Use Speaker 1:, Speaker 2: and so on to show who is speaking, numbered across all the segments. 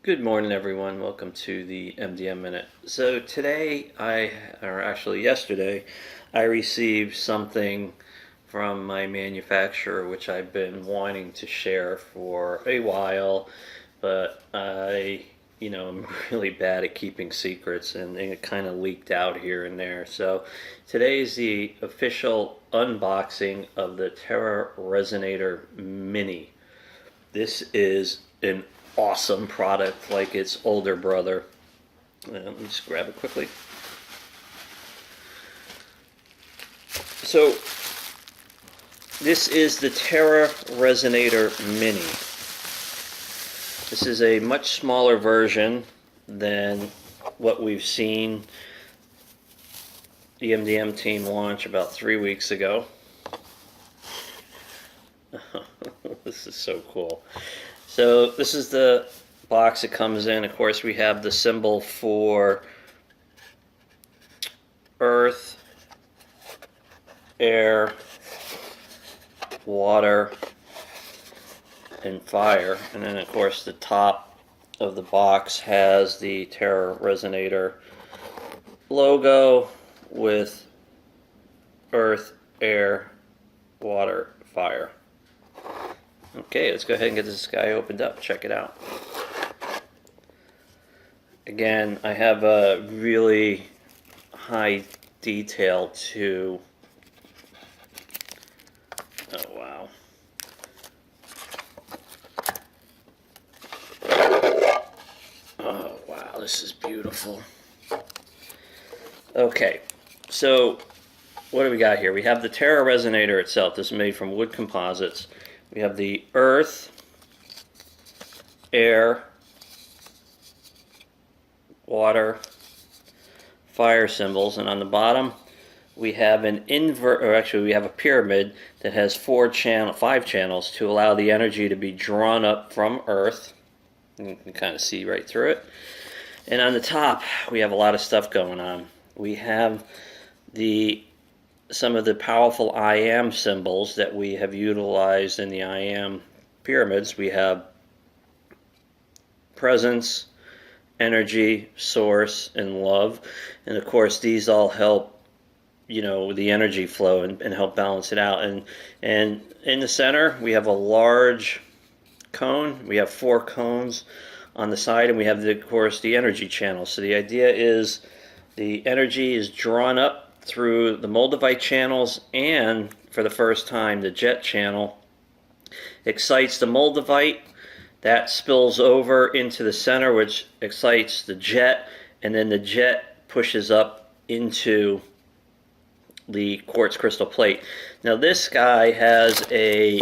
Speaker 1: Good morning, everyone. Welcome to the MDM Minute. So today, yesterday, I received something from my manufacturer, which I've been wanting to share for a while, but I'm really bad at keeping secrets, and it kind of leaked out here and there. So today is the official unboxing of the Terra Resonator Mini. This is an awesome product like its older brother. Let me just grab it quickly. So this is the Terra Resonator Mini. This is a much smaller version than what we've seen the MDM team launch about 3 weeks ago. This is so cool. So this is the box it comes in. Of course, we have the symbol for earth, air, water, and fire. And then, of course, the top of the box has the Terra Resonator logo with earth, air, water, fire. Okay, let's go ahead and get this guy opened up. Check it out. Again, I have a really high detail to... Oh, wow. Oh, wow, this is beautiful. Okay, so what do we got here? We have the Terra Resonator itself. This is made from wood composites. We have the earth, air, water, fire symbols, and on the bottom we have an we have a pyramid that has 5 channels to allow the energy to be drawn up from earth. You can kind of see right through it. And on the top we have a lot of stuff going on. We have some of the powerful I am symbols that we have utilized in the I am pyramids. We have presence, energy, source, and love. And of course these all help, the energy flow and help balance it out. And in the center we have a large cone. We have 4 cones on the side, and we have of course the energy channel. So the idea is the energy is drawn up through the Moldavite channels, and for the first time the jet channel excites the Moldavite. That spills over into the center, which excites the jet, and then the jet pushes up into the quartz crystal plate. Now this guy has a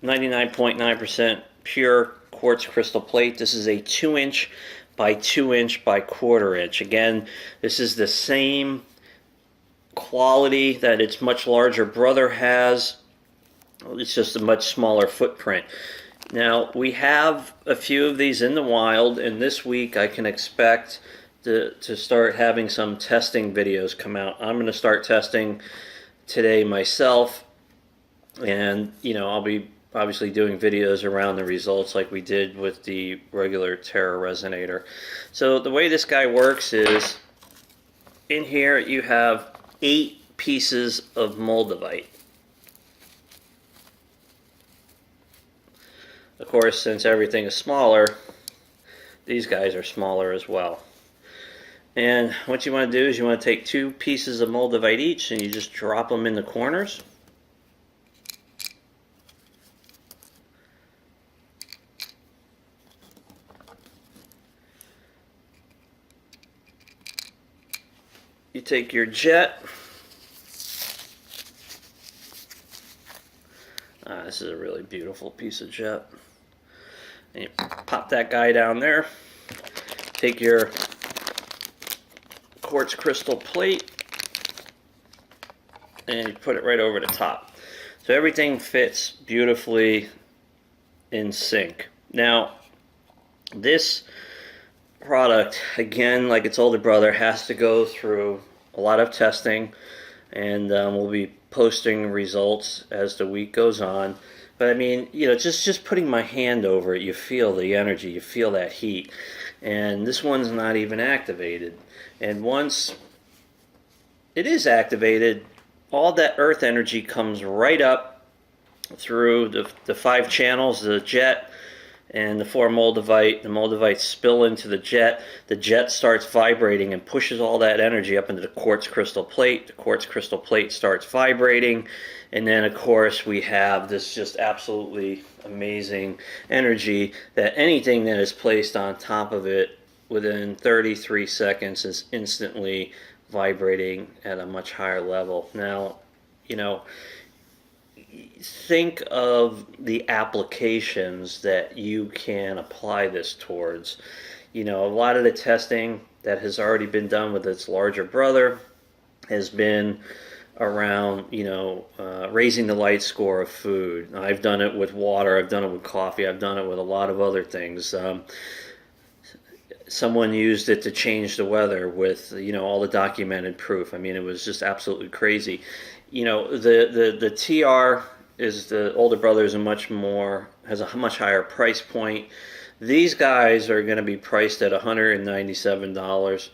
Speaker 1: 99.9% pure quartz crystal plate. This is a 2-inch by 2-inch by 1/4 inch. Again, this is the same quality that its much larger brother has. It's just a much smaller footprint. Now we have a few of these in the wild, and this week I can expect to start having some testing videos come out. I'm going to start testing today myself, and I'll be obviously doing videos around the results like we did with the regular Terra Resonator. So the way this guy works is, in here you have 8 pieces of Moldavite. Of course, since everything is smaller, these guys are smaller as well. And what you want to do is you want to take 2 pieces of Moldavite each, and you just drop them in the corners. You take your jet. This is a really beautiful piece of jet. And you pop that guy down there. Take your quartz crystal plate and you put it right over the top. So everything fits beautifully in sync. Now, this product, again, like its older brother, has to go through a lot of testing, and we'll be posting results as the week goes on. But I mean, just putting my hand over it, you feel the energy, you feel that heat. And this one's not even activated. And once it is activated, all that earth energy comes right up through the 5 channels, the jet, and the 4 moldavite. The moldavites spill into the jet. The jet starts vibrating and pushes all that energy up into the quartz crystal plate. The quartz crystal plate starts vibrating. And then, of course, we have this just absolutely amazing energy that anything that is placed on top of it within 33 seconds is instantly vibrating at a much higher level. Now, think of the applications that you can apply this towards. A lot of the testing that has already been done with its larger brother has been around, raising the light score of food. I've done it with water, I've done it with coffee, I've done it with a lot of other things. Someone used it to change the weather with, all the documented proof. I mean, it was just absolutely crazy. The TR is the older brother has a much higher price point. These guys are going to be priced at $197.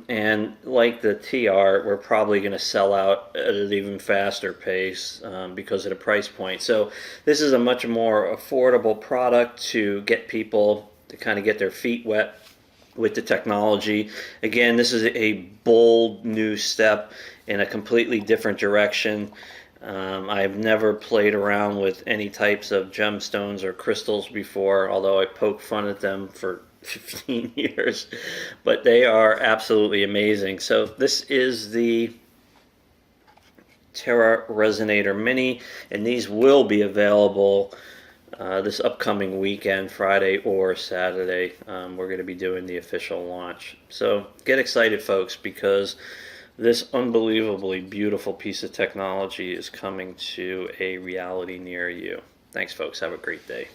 Speaker 1: And like the TR, we're probably going to sell out at an even faster pace because of the price point. So this is a much more affordable product to get people to kind of get their feet wet with the technology. Again, this is a bold new step in a completely different direction. I've never played around with any types of gemstones or crystals before, although I poked fun at them for 15 years, but they are absolutely amazing. So this is the Terra Resonator Mini, and these will be available this upcoming weekend, Friday or Saturday. We're going to be doing the official launch. So get excited, folks, because this unbelievably beautiful piece of technology is coming to a reality near you. Thanks, folks. Have a great day.